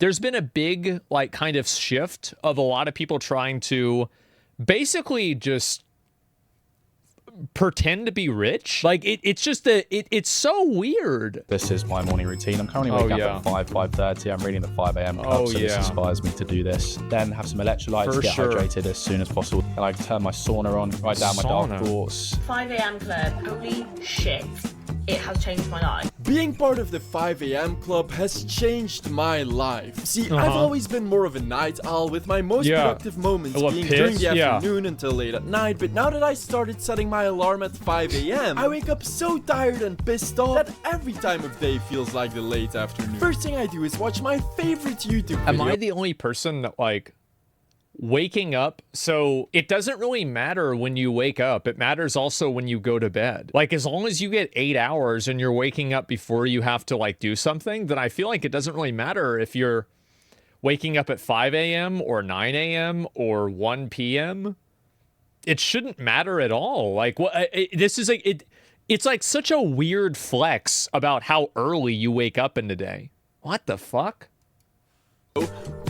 there's been a big, like, kind of shift of a lot of people trying to basically just pretend to be rich. Like, it's just it's so weird. This is my morning routine. I'm currently waking up at 5:30. I'm reading the 5 a.m. club, so this inspires me to do this. Then have some electrolytes, get hydrated as soon as possible. And I turn my sauna on, write down my dark thoughts. 5 a.m. club, holy shit. It has changed my life. Being part of the 5 a.m. club has changed my life. See, I've always been more of a night owl, with my most productive moments being during the afternoon until late at night. But now that I started setting my alarm at 5 a.m., I wake up so tired and pissed off that every time of day feels like the late afternoon. First thing I do is watch my favorite YouTube video. Am I the only person that, like, waking up? So it doesn't really matter when you wake up. It matters also when you go to bed. Like, as long as you get 8 hours and you're waking up before you have to, like, do something, then I feel like it doesn't really matter if you're waking up at 5 a.m. or 9 a.m. or 1 p.m. It shouldn't matter at all. Like, this is like, it's like such a weird flex about how early you wake up in the day. What the fuck?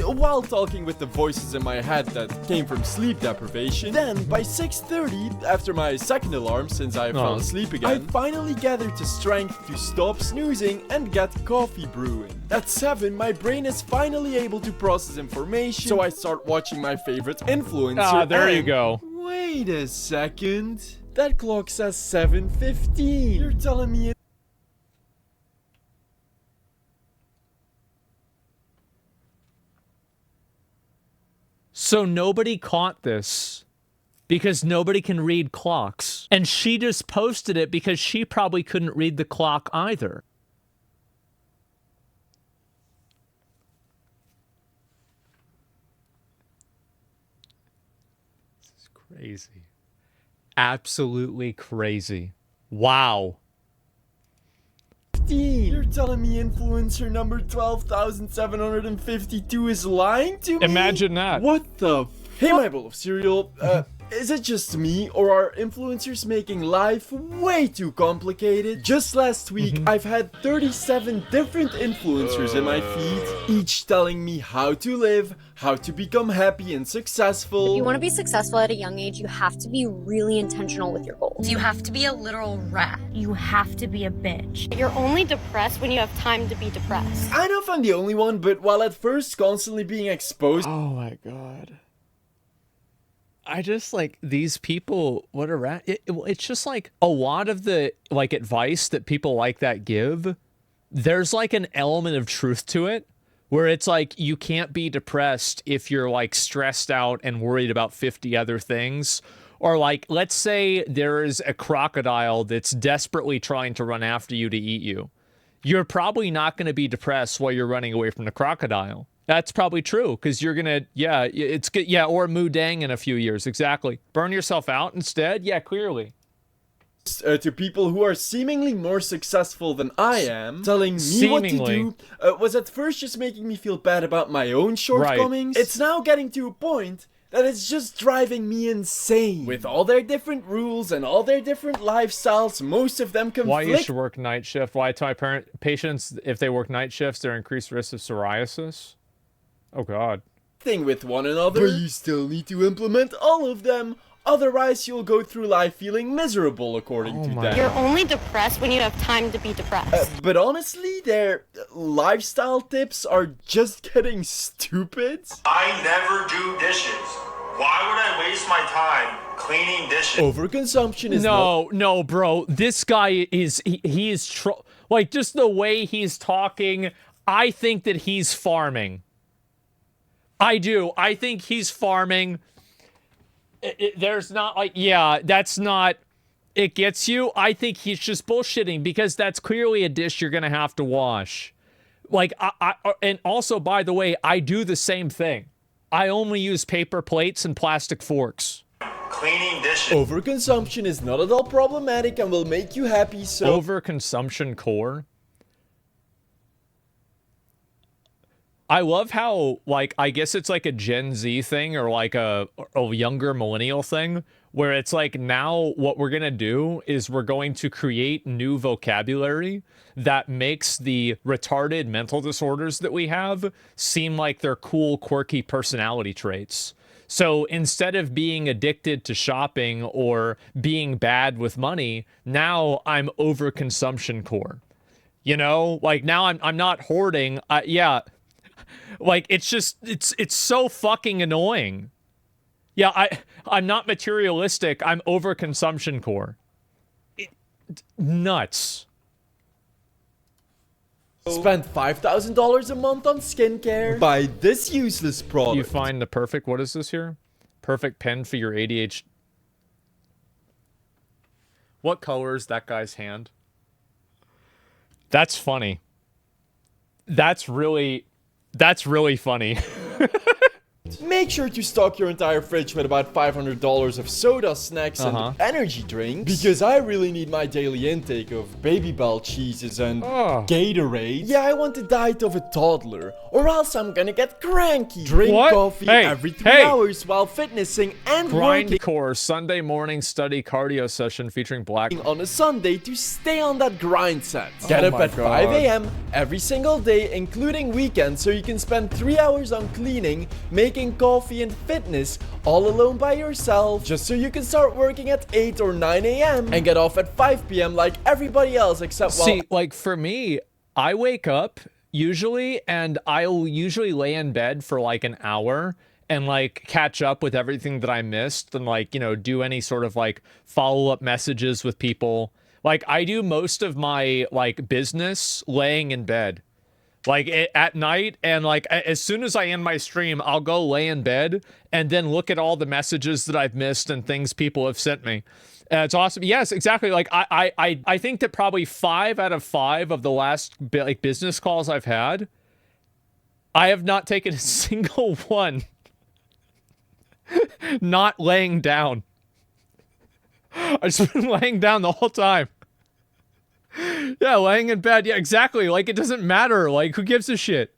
While talking with the voices in my head that came from sleep deprivation. Then, by 6:30, after my second alarm since I fell asleep again, I finally gathered the strength to stop snoozing and get coffee brewing. At 7, my brain is finally able to process information, so I start watching my favorite influencer. There you go. Wait a second. That clock says 7:15. You're telling me So nobody caught this because nobody can read clocks. And she just posted it because she probably couldn't read the clock either. This is crazy. Absolutely crazy. Wow. You're telling me influencer number 12,752 is lying to me? Imagine that. What the Hey, my bowl of cereal, is it just me, or are influencers making life way too complicated? Just last week, I've had 37 different influencers in my feed, each telling me how to live, how to become happy and successful. If you want to be successful at a young age, you have to be really intentional with your goals. You have to be a literal rat. You have to be a bitch. You're only depressed when you have time to be depressed. I know if I'm the only one, but while at first constantly being exposed— oh my god. I just, like, these people, what a rat. It's just, like, a lot of the, like, advice that people like that give, there's, like, an element of truth to it, where it's, like, you can't be depressed if you're, like, stressed out and worried about 50 other things. Or, like, let's say there is a crocodile that's desperately trying to run after you to eat you. You're probably not going to be depressed while you're running away from the crocodile. That's probably true, because you're gonna, it's good, or Mudang in a few years, exactly. Burn yourself out instead? Yeah, clearly. To people who are seemingly more successful than I am, telling me what to do, was at first just making me feel bad about my own shortcomings. Right. It's now getting to a point that it's just driving me insane. With all their different rules and all their different lifestyles, most of them conflict. Why you should work night shift? Why I tell my patients if they work night shifts, they're increased risk of psoriasis? Oh god. Thing with one another, but you still need to implement all of them. Otherwise, you'll go through life feeling miserable, according to them. You're only depressed when you have time to be depressed. But honestly, their lifestyle tips are just getting stupid. I never do dishes. Why would I waste my time cleaning dishes? Overconsumption is no, bro. This guy is he is like, just the way he's talking. I think that he's farming. I do. I think he's farming. There's not, like, that's not, it gets you. I think he's just bullshitting, because that's clearly a dish you're going to have to wash. Like, and also, by the way, I do the same thing. I only use paper plates and plastic forks. Cleaning dishes. Overconsumption is not at all problematic and will make you happy, so— Overconsumption core? I love how, like, I guess it's like a Gen Z thing or like a younger millennial thing where it's like now what we're going to do is we're going to create new vocabulary that makes the retarded mental disorders that we have seem like they're cool, quirky personality traits. So instead of being addicted to shopping or being bad with money, now I'm overconsumption core. You know, like now I'm not hoarding. Yeah. Like, it's just, it's so fucking annoying. Yeah, I'm not materialistic. I'm overconsumption core. Nuts. Spend $5,000 a month on skincare. Buy this useless product. You find the perfect, what is this here? Perfect pen for your ADHD. What color is that guy's hand? That's funny. That's really funny. Make sure to stock your entire fridge with about $500 of soda, snacks, and energy drinks. Because I really need my daily intake of Baby Bell cheeses and Gatorade. Yeah, I want the diet of a toddler, or else I'm gonna get cranky. Drink coffee every 3 hours while fitnessing and working. Grindcore Sunday morning study cardio session featuring black on a Sunday to stay on that grind set. Get up at 5 a.m. every single day, including weekends, so you can spend 3 hours on cleaning, making coffee and fitness all alone by yourself, just so you can start working at 8 or 9 a.m. and get off at 5 p.m. like everybody else except See, like for me, I wake up usually and I'll usually lay in bed for like an hour and like catch up with everything that I missed and like, you know, do any sort of like follow-up messages with people. Like I do most of my like business laying in bed. Like at night, and like as soon as I end my stream, I'll go lay in bed and then look at all the messages that I've missed and things people have sent me. It's awesome. Yes, exactly. Like I think that probably 5 out of 5 of the last like business calls I've had, I have not taken a single one not laying down. I've just been laying down the whole time. Yeah, laying in bed. Yeah, exactly. Like, it doesn't matter. Like, who gives a shit?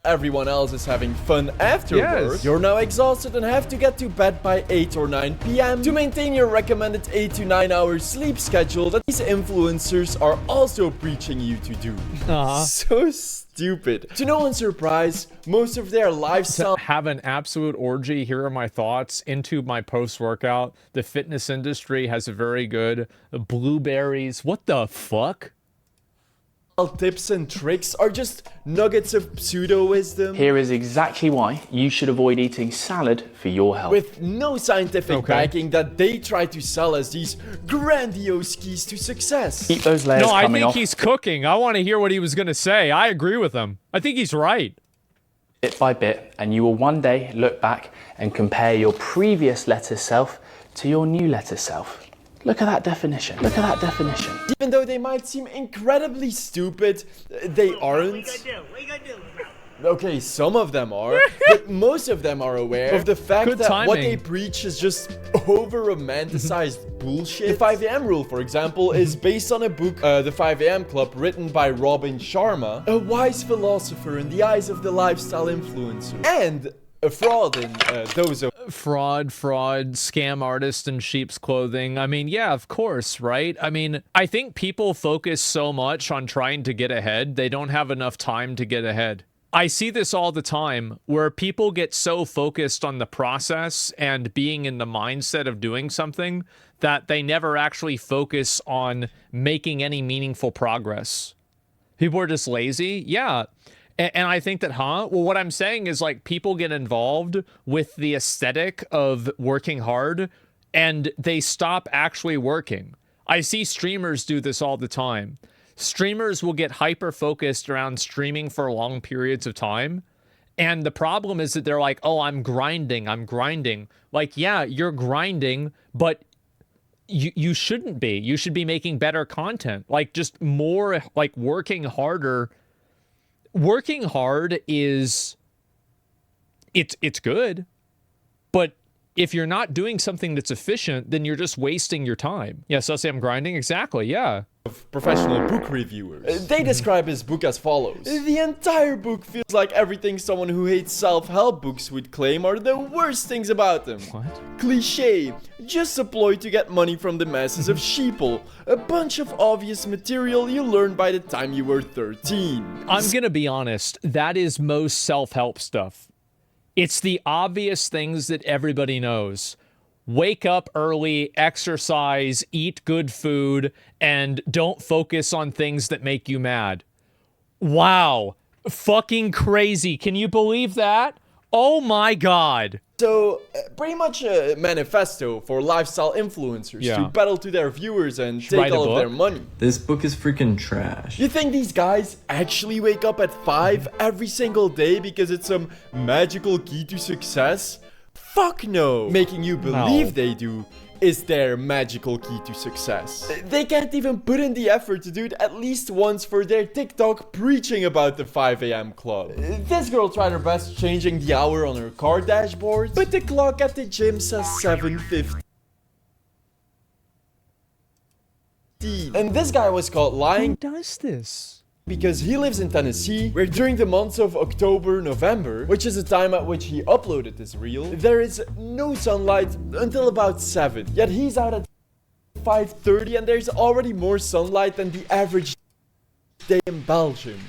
Everyone else is having fun afterwards. You're now exhausted and have to get to bed by 8 or 9 p.m. to maintain your recommended 8 to 9 hours sleep schedule that these influencers are also preaching you to do. So stupid. To no one's surprise, most of their lifestyle have an absolute orgy. Here are my thoughts into my post-workout. The fitness industry has a very good blueberries. What the fuck? Tips and tricks are just nuggets of pseudo-wisdom. Here is exactly why you should avoid eating salad for your health. With no scientific backing that they try to sell as these grandiose keys to success. Keep those layers coming off. No, I think he's cooking. I want to hear what he was going to say. I agree with him. I think he's right. Bit by bit, and you will one day look back and compare your previous letter self to your new letter self. Look at that definition. Look at that definition. Even though they might seem incredibly stupid, they aren't. What you gonna do? Okay, some of them are, but most of them are aware of the fact that what they preach is just over-romanticized bullshit. The 5 a.m. rule, for example, is based on a book, The 5 a.m. Club, written by Robin Sharma, a wise philosopher in the eyes of the lifestyle influencer, and a fraud in those of fraud, scam artist in sheep's clothing. I mean, yeah, of course, right? I mean, I think people focus so much on trying to get ahead, they don't have enough time to get ahead. I see this all the time where people get so focused on the process and being in the mindset of doing something that they never actually focus on making any meaningful progress. People are just lazy. Yeah. And I think that, well, what I'm saying is like people get involved with the aesthetic of working hard and they stop actually working. I see streamers do this all the time. Streamers will get hyper-focused around streaming for long periods of time. And the problem is that they're like, oh, I'm grinding. Like, yeah, you're grinding, but you shouldn't be. You should be making better content. Like, just more, like, working harder. Working hard is, it's good, but if you're not doing something that's efficient, then you're just wasting your time. Yes, I'll say I'm grinding. Exactly, yeah. Of professional book reviewers. They describe his book as follows. The entire book feels like everything someone who hates self-help books would claim are the worst things about them. What? Cliché, just a ploy to get money from the masses of sheeple. A bunch of obvious material you learned by the time you were 13. I'm gonna be honest, that is most self-help stuff. It's the obvious things that everybody knows. Wake up early, exercise, eat good food, and don't focus on things that make you mad. Wow. Fucking crazy. Can you believe that? Oh my god. So, pretty much a manifesto for lifestyle influencers to battle to their viewers and take all of their money. This book is freaking trash. You think these guys actually wake up at 5 every single day because it's some magical key to success? Fuck no! Making you believe they do is their magical key to success. They can't even put in the effort to do it at least once for their TikTok preaching about the 5 a.m. club. This girl tried her best changing the hour on her car dashboard, but the clock at the gym says 7:15. And this guy was caught lying. Who does this? Because he lives in Tennessee, where during the months of October, November, which is the time at which he uploaded this reel, there is no sunlight until about 7. Yet he's out at 5:30 and there's already more sunlight than the average day in Belgium.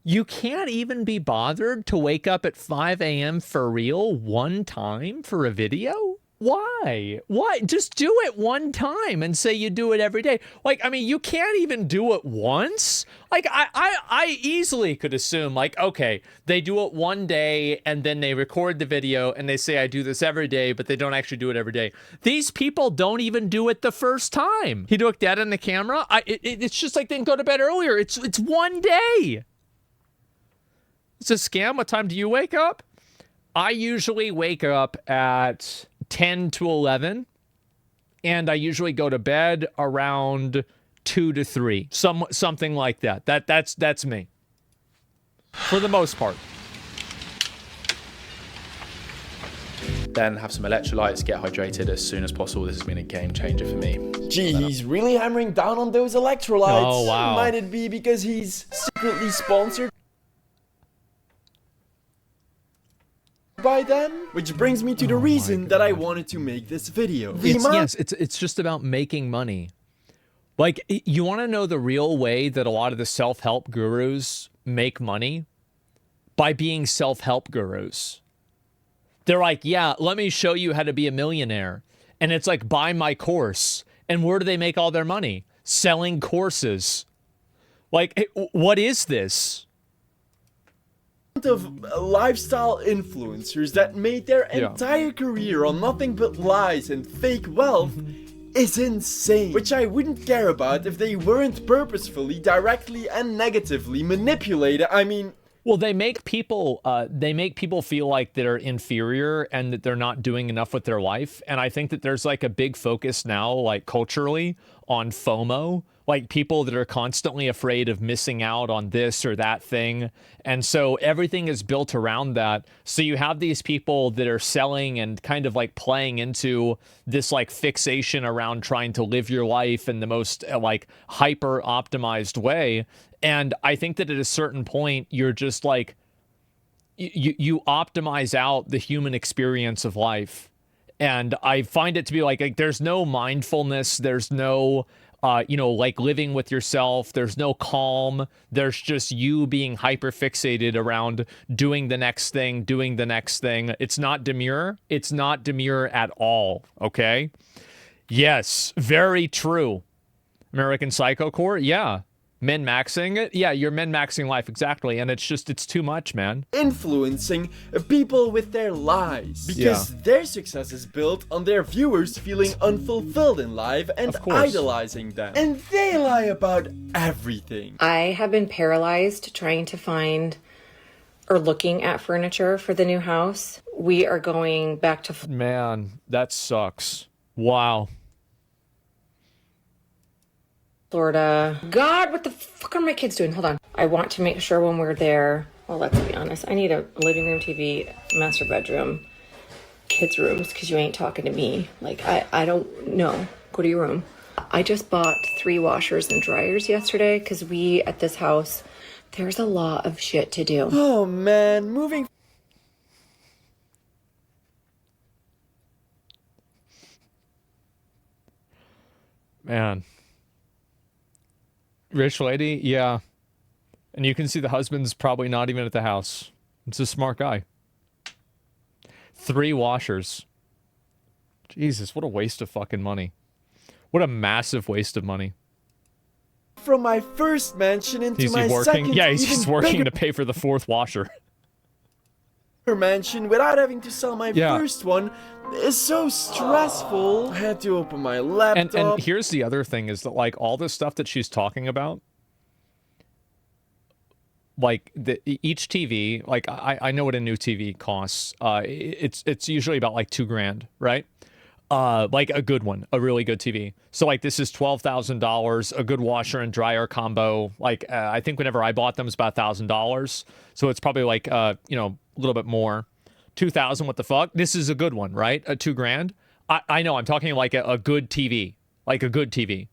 You can't even be bothered to wake up at 5 a.m. for real one time for a video? Why? Why? Just do it one time and say you do it every day. Like, I mean, you can't even do it once. Like, I easily could assume, like, okay, they do it one day and then they record the video and they say I do this every day, but they don't actually do it every day. These people don't even do it the first time. He looked dead in the camera. It's just like they didn't go to bed earlier. It's one day. It's a scam. What time do you wake up? I usually wake up at 10 to 11, and I usually go to bed around 2 to 3, something like that. That's me, for the most part. Then have some electrolytes, get hydrated as soon as possible. This has been a game changer for me. Gee, he's really hammering down on those electrolytes. Oh, wow. Might it be because he's secretly sponsored by them? Which brings me to the reason that I wanted to make this video. It's just about making money. Like, you want to know the real way that a lot of the self-help gurus make money? By being self-help gurus. They're like, yeah, let me show you how to be a millionaire. And it's like, buy my course. And where do they make all their money? Selling courses. Like, what is this? Of lifestyle influencers that made their entire career on nothing but lies and fake wealth is insane. Which I wouldn't care about if they weren't purposefully, directly and negatively manipulated. I mean, well, they make people feel like they're inferior and that they're not doing enough with their life. And I think that there's like a big focus now, like culturally, on FOMO. Like people that are constantly afraid of missing out on this or that thing. And so everything is built around that. So you have these people that are selling and kind of like playing into this like fixation around trying to live your life in the most like hyper optimized way. And I think that at a certain point, you're just like, you optimize out the human experience of life. And I find it to be like there's no mindfulness. There's no like living with yourself. There's no calm. There's just you being hyper fixated around doing the next thing, doing the next thing. It's not demure. It's not demure at all. Okay. Yes. Very true. American Psycho Core. Yeah. Min-maxing it? Yeah, you're min-maxing life, exactly. And it's too much, man. Influencing people with their lies. Because their success is built on their viewers feeling unfulfilled in life and idolizing them. And they lie about everything. I have been paralyzed trying to find or looking at furniture for the new house. We are going back to... Man, that sucks. Wow. Florida. God, what the fuck are my kids doing? Hold on. I want to make sure when we're there, well, let's be honest. I need a living room TV, master bedroom, kids' rooms, because you ain't talking to me. Like, I don't know. Go to your room. I just bought 3 washers and dryers yesterday because we, at this house, there's a lot of shit to do. Oh, man. Moving. Man. Rich lady, yeah. And you can see the husband's probably not even at the house. It's a smart guy. 3 washers. Jesus, what a waste of fucking money. What a massive waste of money. From my first mansion into my second, yeah, he's just working to pay for the 4th washer. Mansion without having to sell my first one is so stressful. I had to open my laptop. And here's the other thing is that, like, all this stuff that she's talking about, like, each TV, like, I know what a new TV costs. It's usually about, like, $2,000, right? Like a good one, a really good TV. So like this is $12,000, a good washer and dryer combo. Like I think whenever I bought them, it's about $1,000. So it's probably like you know, a little bit more. 2,000. What the fuck? This is a good one, right? $2,000. I know. I'm talking like a good TV, like a good TV.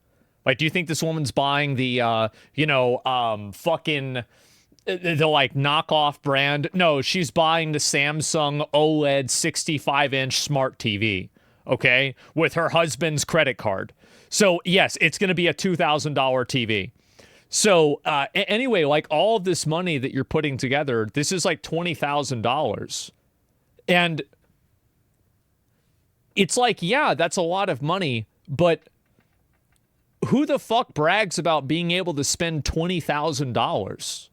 Like, do you think this woman's buying the you know, fucking the like knockoff brand? No, she's buying the Samsung OLED 65-inch smart TV. Okay, with her husband's credit card. So yes, it's going to be a $2,000 TV. So anyway, like all of this money that you're putting together, this is like $20,000. And it's like, yeah, that's a lot of money, but who the fuck brags about being able to spend $20,000?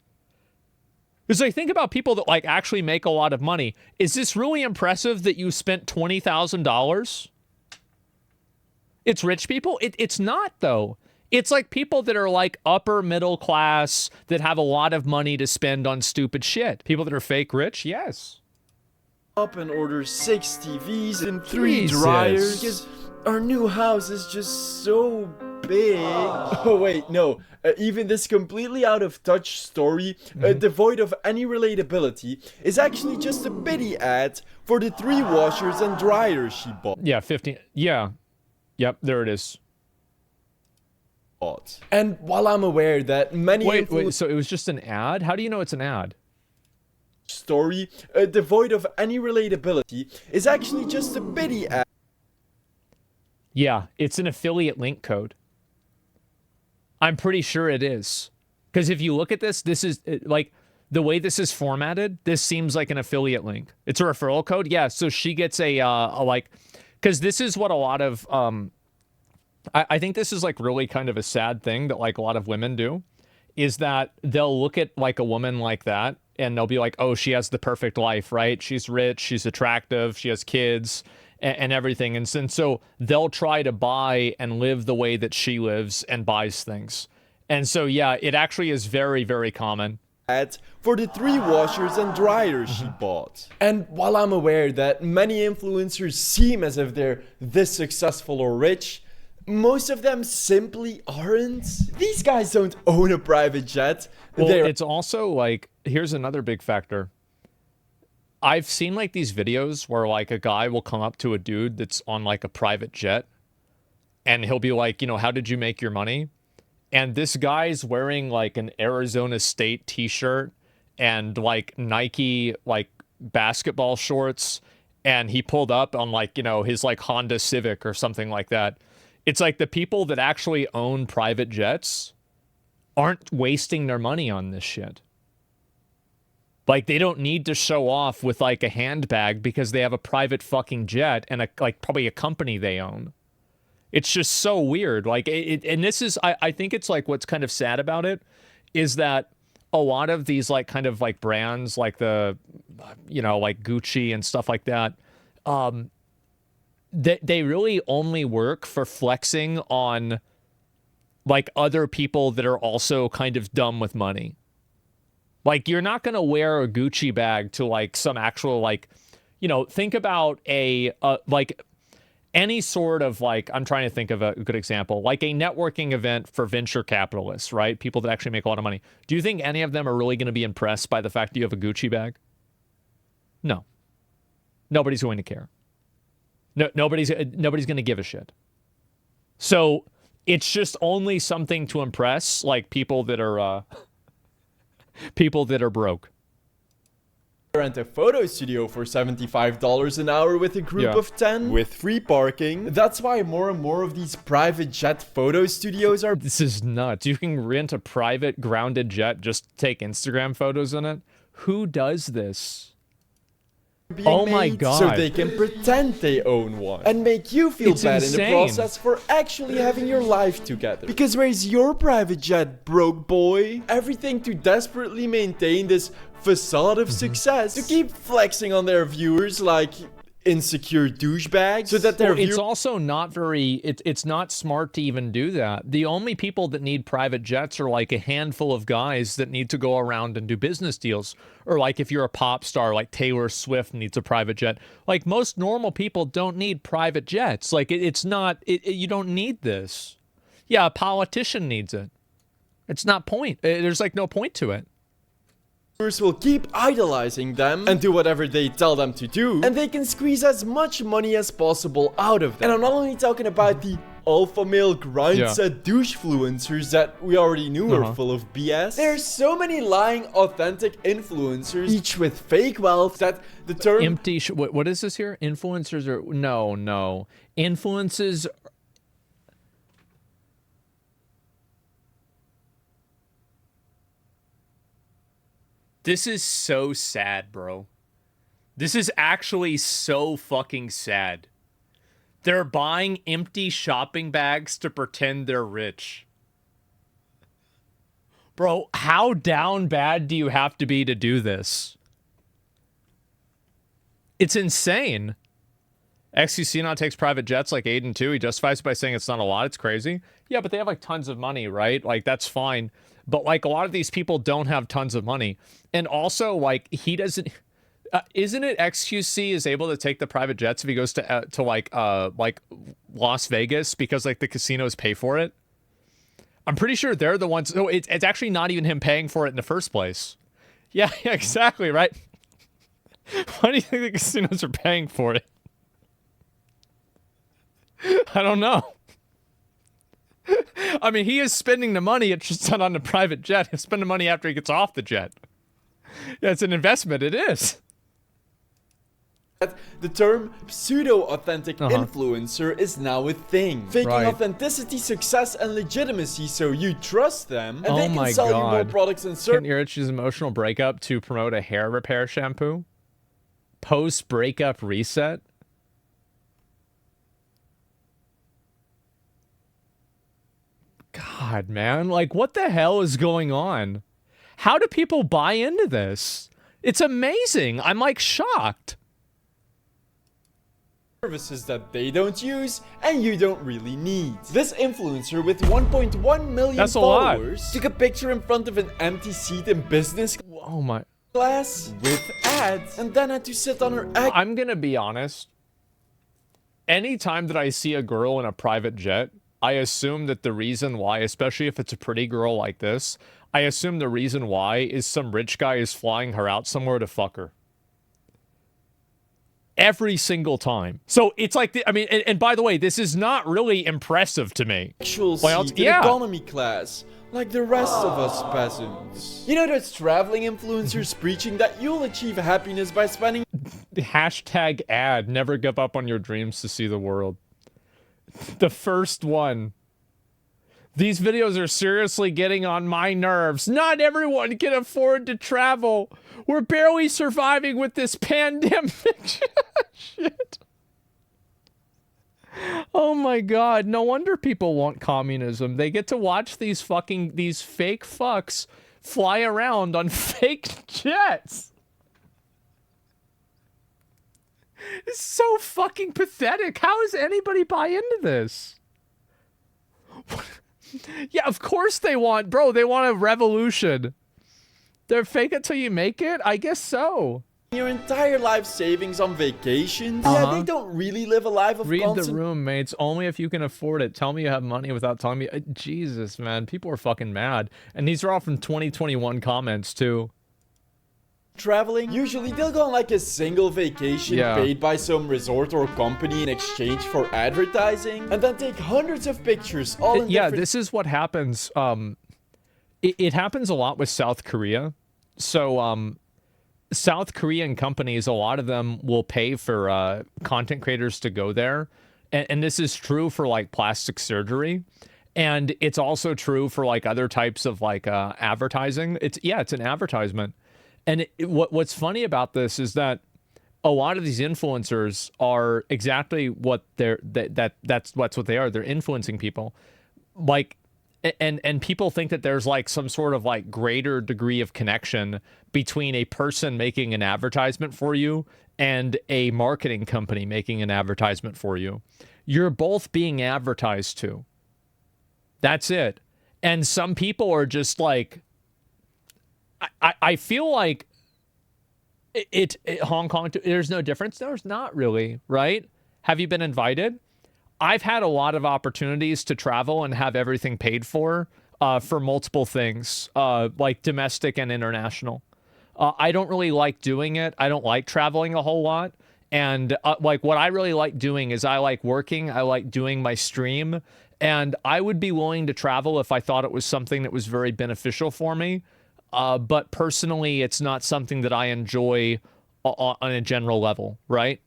Because I think about people that like actually make a lot of money. Is this really impressive that you spent $20,000? It's rich people? It's not, though. It's like people that are like upper middle class that have a lot of money to spend on stupid shit. People that are fake rich? Yes. Up and order 6 TVs and 3 dryers. Because our new house is just so big. Oh, wait, no. Even this completely out of touch story, devoid of any relatability, is actually just a pity ad for the 3 washers and dryers she bought. Yeah, 15. Yeah. Yep, there it is. And while I'm aware that many... Wait, so it was just an ad? How do you know it's an ad? Story, devoid of any relatability, is actually just a pity ad. Yeah, it's an affiliate link code. I'm pretty sure it is. Because if you look at this, this is, like, the way this is formatted, this seems like an affiliate link. It's a referral code? Yeah, so she gets a like... Because this is what a lot of... I think this is, like, really kind of a sad thing that, like, a lot of women do. Is that they'll look at, like, a woman like that, and they'll be like, oh, she has the perfect life, right? She's rich, she's attractive, she has kids... and everything. And so they'll try to buy and live the way that she lives and buys things. And so, yeah, it actually is very, very common. For the 3 washers and dryers she bought. And while I'm aware that many influencers seem as if they're this successful or rich, most of them simply aren't. These guys don't own a private jet. Well, it's also like, here's another big factor. I've seen like these videos where like a guy will come up to a dude that's on like a private jet and he'll be like, you know, how did you make your money? And this guy's wearing like an Arizona State t-shirt and like Nike like basketball shorts, and he pulled up on like, you know, his like Honda Civic or something like that. It's like the people that actually own private jets aren't wasting their money on this shit. Like, they don't need to show off with, like, a handbag because they have a private fucking jet and, like, probably a company they own. It's just so weird. Like, and this is, I think it's, like, what's kind of sad about it is that a lot of these, like, kind of, like, brands, like the, you know, like Gucci and stuff like that, they really only work for flexing on, like, other people that are also kind of dumb with money. Like, you're not going to wear a Gucci bag to, like, some actual, like, you know, think about like, any sort of like, I'm trying to think of a good example, like a networking event for venture capitalists, right? People that actually make a lot of money. Do you think any of them are really going to be impressed by the fact that you have a Gucci bag? No. Nobody's going to care. No, nobody's going to give a shit. So it's just only something to impress like people that are broke. Rent a photo studio for $75 an hour with a group of 10 with free parking. That's why more and more of these private jet photo studios are... This is nuts. You can rent a private grounded jet, just take Instagram photos in it. Who does this? Oh my god. So they can pretend they own one and make you feel bad in the process for actually having your life together. Because where's your private jet, broke boy? Everything to desperately maintain this facade of success, to keep flexing on their viewers like insecure douchebags, so that their it's also not very, it's not smart to even do that. The only people that need private jets are like a handful of guys that need to go around and do business deals, or like if you're a pop star like Taylor Swift needs a private jet. Like most normal people don't need private jets. Like it's not, you don't need this. Yeah, a politician needs it. It's not there's like no point to it. Will keep idolizing them and do whatever they tell them to do, and they can squeeze as much money as possible out of them. And I'm not only talking about the alpha male grindset douchefluencers that we already knew are full of BS. There's so many lying authentic influencers, each with fake wealth, that the term empty what is this here? Influencers are no influences. This is so sad, bro. This is actually so fucking sad. They're buying empty shopping bags to pretend they're rich. Bro, how down bad do you have to be to do this? It's insane. XQC now takes private jets like Aiden too. He justifies it by saying it's not a lot. It's crazy. Yeah, but they have like tons of money, right? Like that's fine. But like a lot of these people don't have tons of money. And also like he doesn't, isn't it XQC is able to take the private jets if he goes to like Las Vegas because like the casinos pay for it? I'm pretty sure they're the ones. So it's actually not even him paying for it in the first place. Yeah, exactly, right? Why do you think the casinos are paying for it? I don't know. I mean, he is spending the money. It's just not on the private jet. He'll spend the money after he gets off the jet. Yeah, it's an investment. It is. The term pseudo-authentic influencer is now a thing. Faking authenticity, success, and legitimacy so you trust them, and they can sell you more products and services. Kent Urich's emotional breakup to promote a hair repair shampoo. Post-breakup reset. God, man. Like, what the hell is going on? How do people buy into this? It's amazing. I'm, like, shocked. Services that they don't use and you don't really need. This influencer with 1.1 million followers took a picture in front of an empty seat in business class with ads and then had to sit on her egg. I'm gonna be honest. Anytime that I see a girl in a private jet, I assume that the reason why, especially if it's a pretty girl like this, I assume the reason why is some rich guy is flying her out somewhere to fuck her. Every single time. So it's like, I mean, and by the way, this is not really impressive to me. Actual seat in economy class, like the rest of us peasants. You know those traveling influencers preaching that you'll achieve happiness by spending... Hashtag ad, never give up on your dreams to see the world. The first one. These videos are seriously getting on my nerves. Not everyone can afford to travel. We're barely surviving with this pandemic. Shit. Oh my god. No wonder people want communism. They get to watch these fake fucks fly around on fake jets. It's so fucking pathetic. How does anybody buy into this? Yeah, of course they want, bro, they want a revolution. They're fake it till you make it? I guess so. your entire life savings on vacations. Yeah, they don't really live a life of Read the room, mates. Only if you can afford it. Tell me you have money without telling me. Jesus, man. People are fucking mad. And these are all from 2021 comments, too. Traveling. Usually they'll go on like a single vacation paid by some resort or company in exchange for advertising, and then take hundreds of pictures all in different... this is what happens. It happens a lot with South Korea. So, South Korean companies, a lot of them will pay for content creators to go there. And this is true for like plastic surgery. And it's also true for like other types of like advertising. It's an advertisement. And what's funny about this is that a lot of these influencers are exactly what that's what they are. They're influencing people. Like, and people think that there's like some sort of like greater degree of connection between a person making an advertisement for you and a marketing company making an advertisement for you. You're both being advertised to. That's it. And some people are just like, I feel like Hong Kong, there's no difference. There's not really, right? Have you been invited? I've had a lot of opportunities to travel and have everything paid for multiple things, like domestic and international. I don't really like doing it. I don't like traveling a whole lot. And like what I really like doing is I like working. I like doing my stream. And I would be willing to travel if I thought it was something that was very beneficial for me. But personally, it's not something that I enjoy on a general level, right?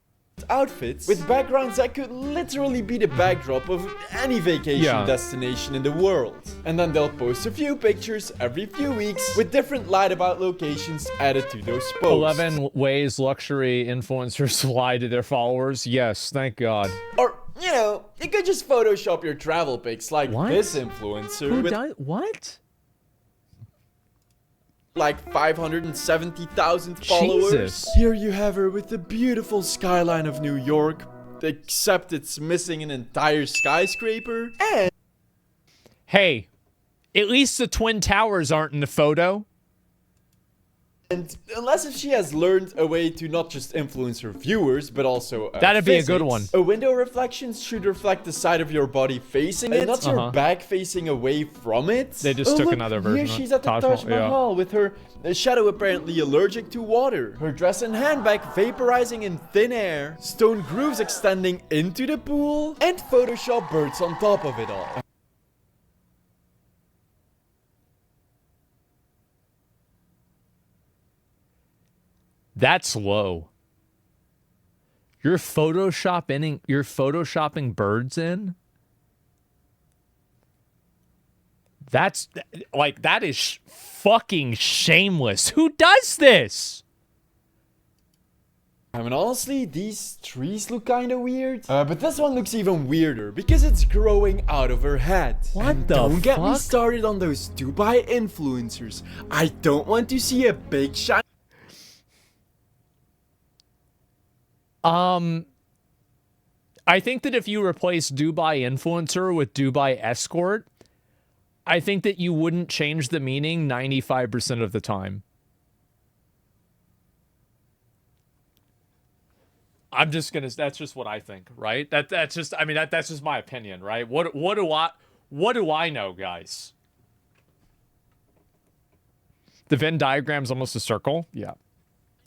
Outfits with backgrounds that could literally be the backdrop of any vacation destination in the world. And then they'll post a few pictures every few weeks with different lied about locations added to those posts. 11 ways luxury influencers lie to their followers. Yes, thank God. Or, you know, you could just Photoshop your travel pics like this influencer. Who does what? Like 570,000 followers. Jesus. Here you have her with the beautiful skyline of New York, except it's missing an entire skyscraper. And hey, at least the Twin Towers aren't in the photo. And unless if she has learned a way to not just influence her viewers, but also that'd be a good one. A window reflection should reflect the side of your body facing it, not your back facing away from it. They just took another version. Here she's at the Taj Mahal with her shadow apparently allergic to water. Her dress and handbag vaporizing in thin air. Stone grooves extending into the pool. And Photoshop birds on top of it all. That's low. You're photoshopping birds in? That's like, that is fucking shameless. Who does this? I mean, honestly, these trees look kind of weird. But this one looks even weirder because it's growing out of her head. What the fuck? Don't get me started on those Dubai influencers. I don't want to see a big shiny... I think that if you replace Dubai influencer with Dubai escort, I think that you wouldn't change the meaning 95% of the time. I'm just gonna, that's just what I think, right? That's just, I mean, that's just my opinion, right? What do I know, guys? The Venn diagram's almost a circle. Yeah.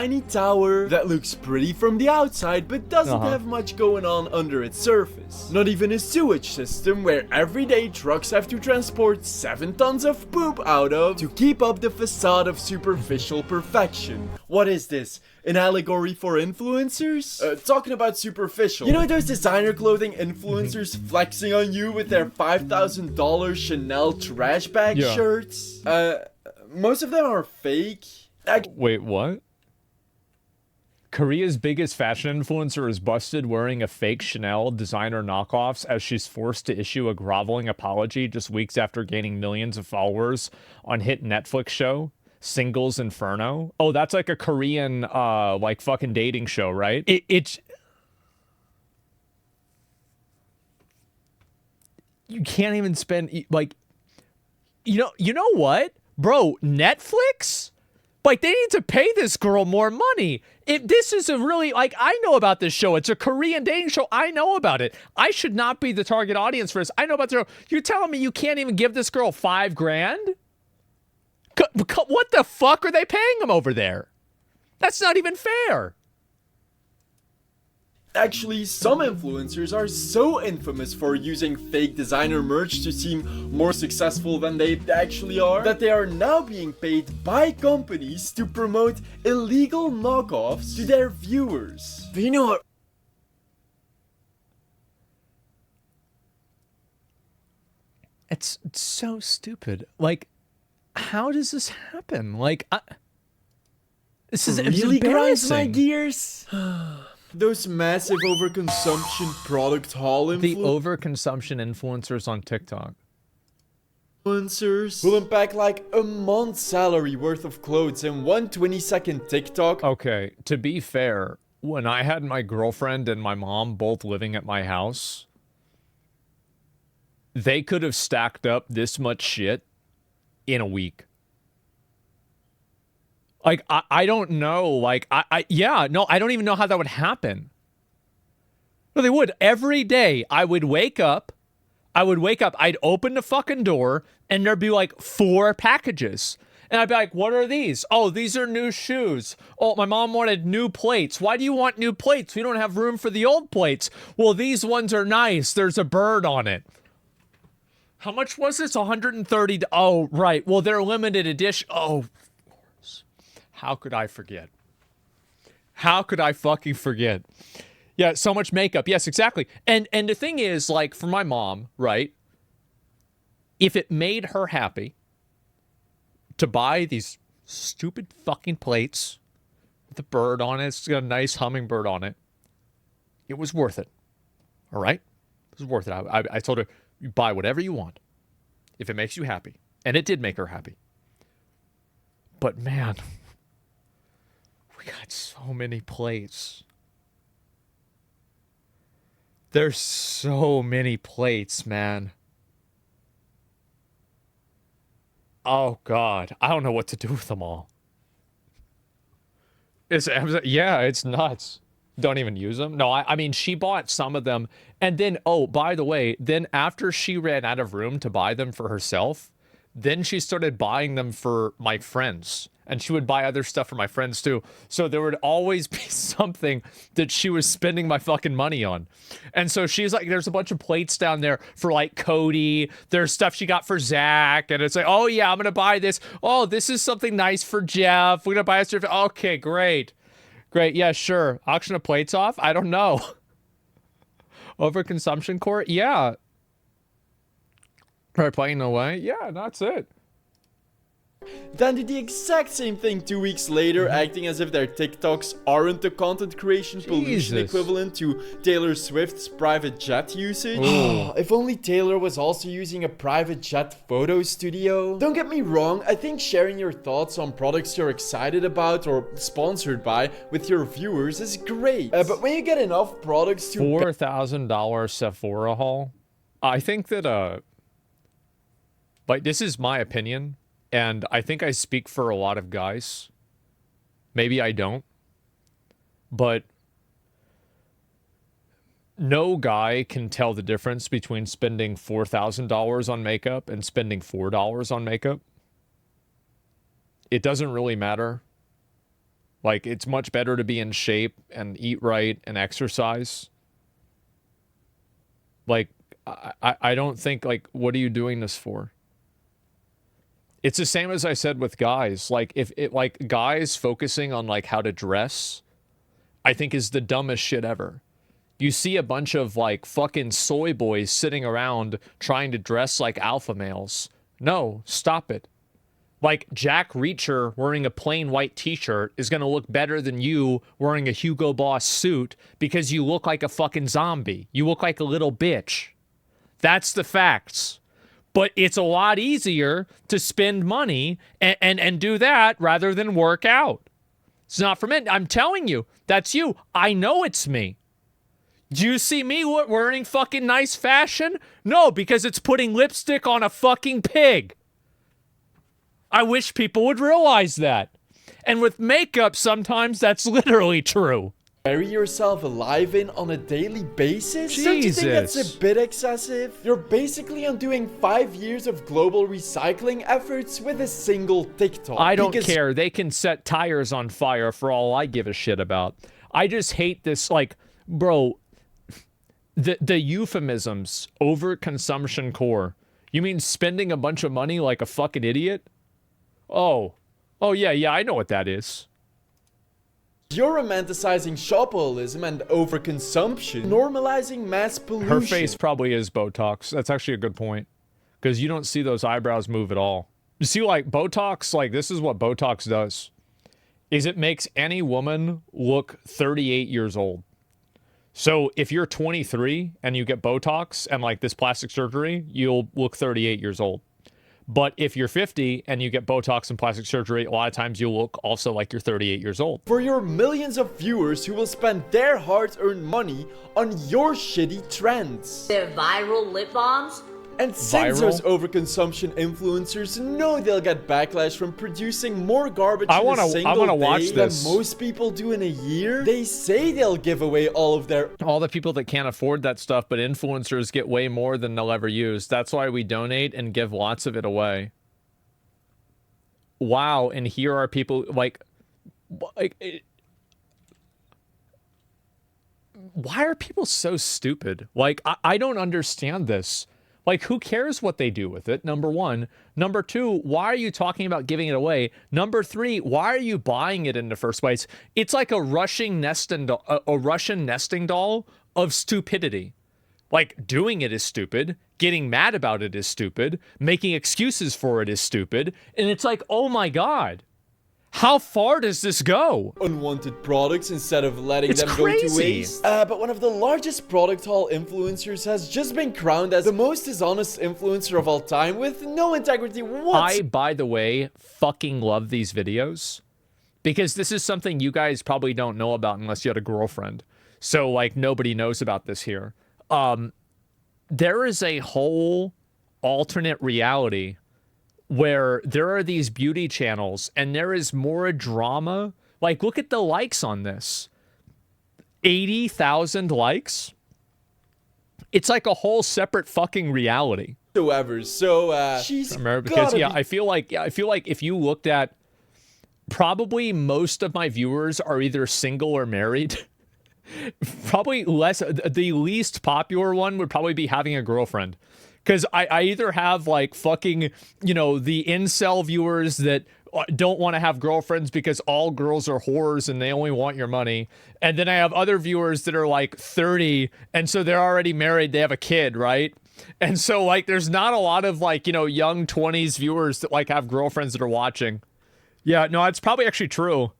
Tiny tower that looks pretty from the outside but doesn't have much going on under its surface. Not even a sewage system where everyday trucks have to transport 7 tons of poop out of to keep up the facade of superficial perfection. What is this? An allegory for influencers? Talking about superficial. You know those designer clothing influencers flexing on you with their $5,000 Chanel trash bag shirts? Most of them are fake. Wait, what? Korea's biggest fashion influencer is busted wearing a fake Chanel designer knockoffs as she's forced to issue a groveling apology just weeks after gaining millions of followers on hit Netflix show Singles Inferno. Oh, that's like a Korean like fucking dating show, right? It's you can't even spend like you know what? Bro, Netflix? Like, they need to pay this girl more money. This is a really, like, I know about this show. It's a Korean dating show. I know about it. I should not be the target audience for this. I know about the show. You're telling me you can't even give this girl $5,000? What the fuck are they paying him over there? That's not even fair. Actually, some influencers are so infamous for using fake designer merch to seem more successful than they actually are, that they are now being paid by companies to promote illegal knockoffs to their viewers. But you know what? It's so stupid. Like, how does this happen? Like, this is really grinds my gears. Those massive overconsumption product haul influencers. The overconsumption influencers on TikTok. Influencers will unpack like a month's salary worth of clothes in one 20-second TikTok. Okay, to be fair, when I had my girlfriend and my mom both living at my house, they could have stacked up this much shit in a week. Like, I don't know. Like, I don't even know how that would happen. No, they would. Every day, I would wake up, I'd open the fucking door, and there'd be like 4 packages. And I'd be like, what are these? Oh, these are new shoes. Oh, my mom wanted new plates. Why do you want new plates? We don't have room for the old plates. Well, these ones are nice. There's a bird on it. How much was this? 130. Oh, right. Well, they're limited edition. Oh, how could I forget? How could I fucking forget? Yeah, so much makeup. Yes, exactly. And the thing is, like, for my mom, right? If it made her happy to buy these stupid fucking plates with a bird on it, it's got a nice hummingbird on it, it was worth it. All right? It was worth it. I told her, you buy whatever you want if it makes you happy. And it did make her happy. But man, we got so many plates. There's so many plates, man. Oh, God. I don't know what to do with them all. Yeah, it's nuts. Don't even use them. No, I mean, she bought some of them. And then, oh, by the way, then after she ran out of room to buy them for herself, then she started buying them for my friends. And she would buy other stuff for my friends too. So there would always be something that she was spending my fucking money on. And so she's like, there's a bunch of plates down there for like Cody. There's stuff she got for Zach. And it's like, oh yeah, I'm going to buy this. Oh, this is something nice for Jeff. We're going to buy this. Okay, great. Great. Yeah, sure. Auction of plates off? I don't know. Overconsumption court? Yeah. Try playing away? Yeah, that's it. Then did the exact same thing 2 weeks later, acting as if their TikToks aren't the content creation pollution equivalent to Taylor Swift's private jet usage. If only Taylor was also using a private jet photo studio. Don't get me wrong, I think sharing your thoughts on products you're excited about or sponsored by with your viewers is great. But when you get enough products to $4,000 Sephora haul, I think that like, this is my opinion. And I think I speak for a lot of guys. Maybe I don't. But no guy can tell the difference between spending $4,000 on makeup and spending $4 on makeup. It doesn't really matter. Like, it's much better to be in shape and eat right and exercise. Like, I don't think, like, what are you doing this for? It's the same as I said with guys. Like, if it, like, guys focusing on like how to dress, I think is the dumbest shit ever. You see a bunch of like fucking soy boys sitting around trying to dress like alpha males. No, stop it. Like, Jack Reacher wearing a plain white t-shirt is going to look better than you wearing a Hugo Boss suit because you look like a fucking zombie. You look like a little bitch. That's the facts. But it's a lot easier to spend money and do that rather than work out. It's not for men. I'm telling you, that's you. I know it's me. Do you see me wearing fucking nice fashion? No, because it's putting lipstick on a fucking pig. I wish people would realize that. And with makeup, sometimes that's literally true. Bury yourself alive in on a daily basis? Jesus. Don't you think that's a bit excessive? You're basically undoing 5 years of global recycling efforts with a single TikTok. I don't care. They can set tires on fire for all I give a shit about. I just hate this, like, bro, the euphemisms, overconsumption core. You mean spending a bunch of money like a fucking idiot? Oh, yeah, I know what that is. You're romanticizing shopaholicism and overconsumption, normalizing mass pollution. Her face probably is Botox. That's actually a good point. Because you don't see those eyebrows move at all. You see, like, Botox, like, this is what Botox does. Is it makes any woman look 38 years old. So if you're 23 and you get Botox and, like, this plastic surgery, you'll look 38 years old. But if you're 50 and you get Botox and plastic surgery, a lot of times you'll look also like you're 38 years old. For your millions of viewers who will spend their hard-earned money on your shitty trends. Their viral lip balms. And since those overconsumption influencers know they'll get backlash from producing more garbage in a single day than most people do in a year, they say they'll give away all the people that can't afford that stuff, but influencers get way more than they'll ever use. That's why we donate and give lots of it away. Wow, and here are people like why are people so stupid? Like, I don't understand this. Like, who cares what they do with it? Number one. Number two, why are you talking about giving it away? Number three, why are you buying it in the first place? It's like a Russian nesting doll of stupidity. Like, doing it is stupid. Getting mad about it is stupid. Making excuses for it is stupid. And it's like, oh my God. How far does this go? Unwanted products instead of letting them go to waste. But one of the largest product haul influencers has just been crowned as the most dishonest influencer of all time with no integrity whatsoever. I, by the way, fucking love these videos because this is something you guys probably don't know about unless you had a girlfriend. So, like, nobody knows about this here. There is a whole alternate reality where there are these beauty channels and there is more drama. Like, look at the likes on this. 80,000 likes. It's like a whole separate fucking reality. She's because I feel like if you looked at, probably most of my viewers are either single or married. Probably less. The least popular one would probably be having a girlfriend. Because I either have, like, fucking, you know, the incel viewers that don't want to have girlfriends because all girls are whores and they only want your money. And then I have other viewers that are, like, 30, and so they're already married, they have a kid, right? And so, like, there's not a lot of, like, you know, young 20s viewers that, like, have girlfriends that are watching. Yeah, no, it's probably actually true.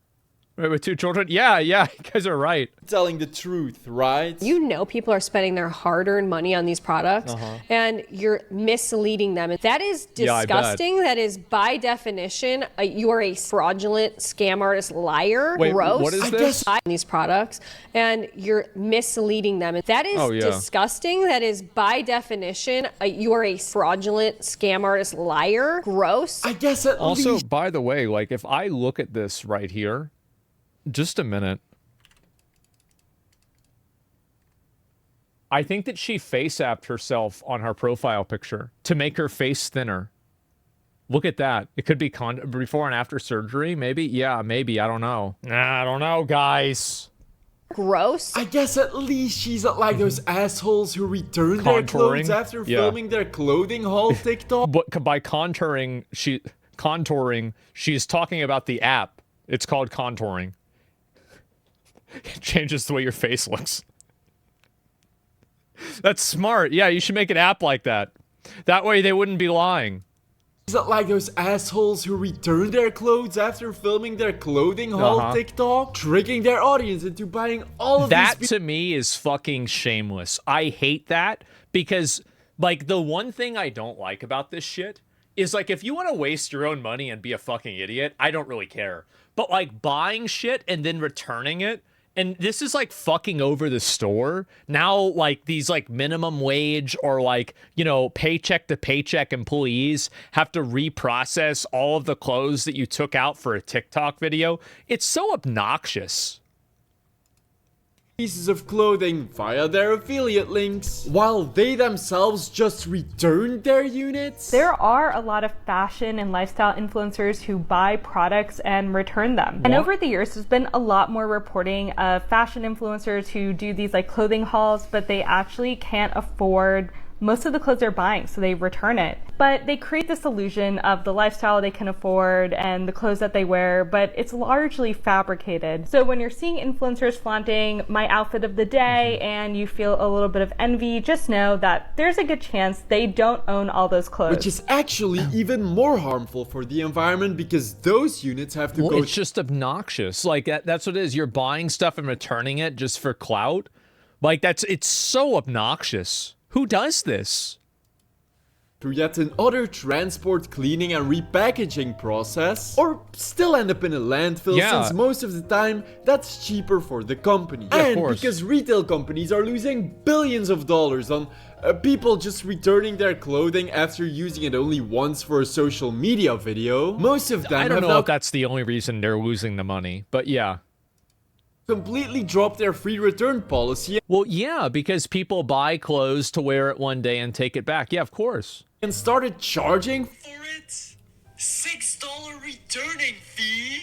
With 2 children? Yeah, you guys are right. Telling the truth, right? You know people are spending their hard-earned money on these products, and you're misleading them. And that is disgusting. Yeah, that is, by definition, you are a fraudulent scam artist, liar. Wait, gross. what is this? These products, and you're misleading them. And that is disgusting. That is, by definition, you are a fraudulent scam artist, liar. Gross. I guess at also, by the way, like, if I look at this right here, just a minute. I think that she face-apped herself on her profile picture to make her face thinner. Look at that. It could be before and after surgery, maybe? Yeah, maybe. I don't know. I don't know, guys. Gross. I guess at least she's not like those assholes who return their clothes after filming their clothing haul TikTok. But by contouring, she's talking about the app. It's called contouring. It changes the way your face looks. That's smart. Yeah, you should make an app like that. That way they wouldn't be lying. Is that like those assholes who return their clothes after filming their clothing haul TikTok? Tricking their audience into buying all of that to me is fucking shameless. I hate that because, like, the one thing I don't like about this shit is, like, if you want to waste your own money and be a fucking idiot, I don't really care. But, like, buying shit and then returning it And this is like fucking over the store. Now, like these like minimum wage or like, you know, paycheck to paycheck employees have to reprocess all of the clothes that you took out for a TikTok video. It's so obnoxious. Pieces of clothing via their affiliate links, while they themselves just return their units. There are a lot of fashion and lifestyle influencers who buy products and return them. And over the years, there's been a lot more reporting of fashion influencers who do these like clothing hauls, but they actually can't afford most of the clothes they're buying, so they return it. But they create this illusion of the lifestyle they can afford and the clothes that they wear, but it's largely fabricated. So when you're seeing influencers flaunting my outfit of the day and you feel a little bit of envy, just know that there's a good chance they don't own all those clothes. Which is actually even more harmful for the environment because those units have to go... It's just obnoxious. Like that's what it is. You're buying stuff and returning it just for clout. Like it's so obnoxious. Who does this? Through yet another transport, cleaning and repackaging process, or still end up in a landfill since most of the time that's cheaper for the company. Yeah, and because retail companies are losing billions of dollars on people just returning their clothing after using it only once for a social media video, most of them I don't know if that's the only reason they're losing the money, but yeah. Completely dropped their free return policy. Well, yeah, because people buy clothes to wear it one day and take it back. Yeah, of course. And started charging for it. $6 returning fee.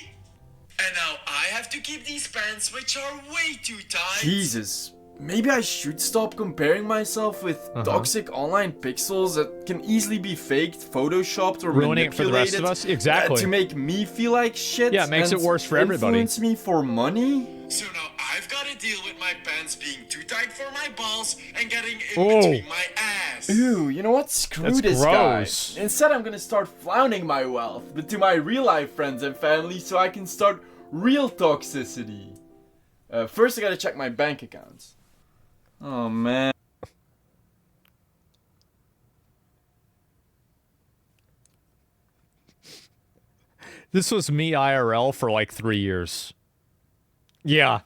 And now I have to keep these pants, which are way too tight. Jesus. Maybe I should stop comparing myself with toxic online pixels that can easily be faked, photoshopped, or ruining manipulated it for the rest of us. Exactly. To make me feel like shit. Yeah, it makes it worse for everybody. Influence me for money. So now I've got to deal with my pants being too tight for my balls and getting in between my ass. Ooh, you know what? Screw this guy. Instead, I'm gonna start flaunting my wealth, but to my real life friends and family, so I can start real toxicity. First, I gotta check my bank accounts. Oh man. This was me IRL for like 3 years. Yeah.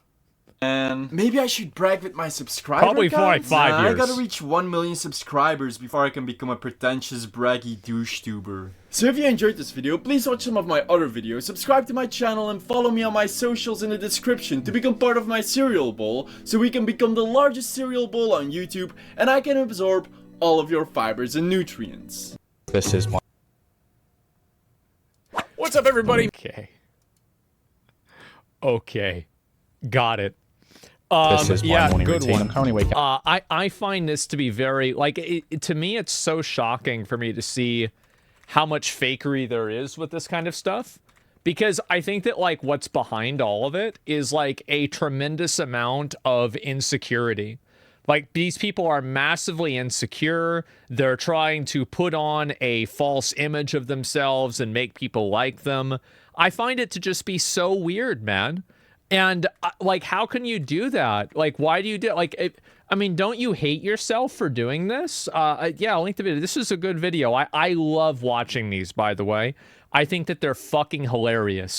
And maybe I should brag with my subscriber Probably for like 5 years. I gotta reach 1 million subscribers before I can become a pretentious, braggy douche tuber. So if you enjoyed this video, please watch some of my other videos, subscribe to my channel, and follow me on my socials in the description to become part of my cereal bowl, so we can become the largest cereal bowl on YouTube, and I can absorb all of your fibers and nutrients. This is my... What's up, everybody? Okay. Got it. This is my morning routine. One. I'm currently waking up. I find this to be very, like, to me, it's so shocking for me to see how much fakery there is with this kind of stuff. Because I think that, like, what's behind all of it is, like, a tremendous amount of insecurity. Like, these people are massively insecure. They're trying to put on a false image of themselves and make people like them. I find it to just be so weird, man. And, like, how can you do that? Like, why do you do it? Like, I mean, don't you hate yourself for doing this? Yeah, I'll link the video. This is a good video. I love watching these, by the way. I think that they're fucking hilarious.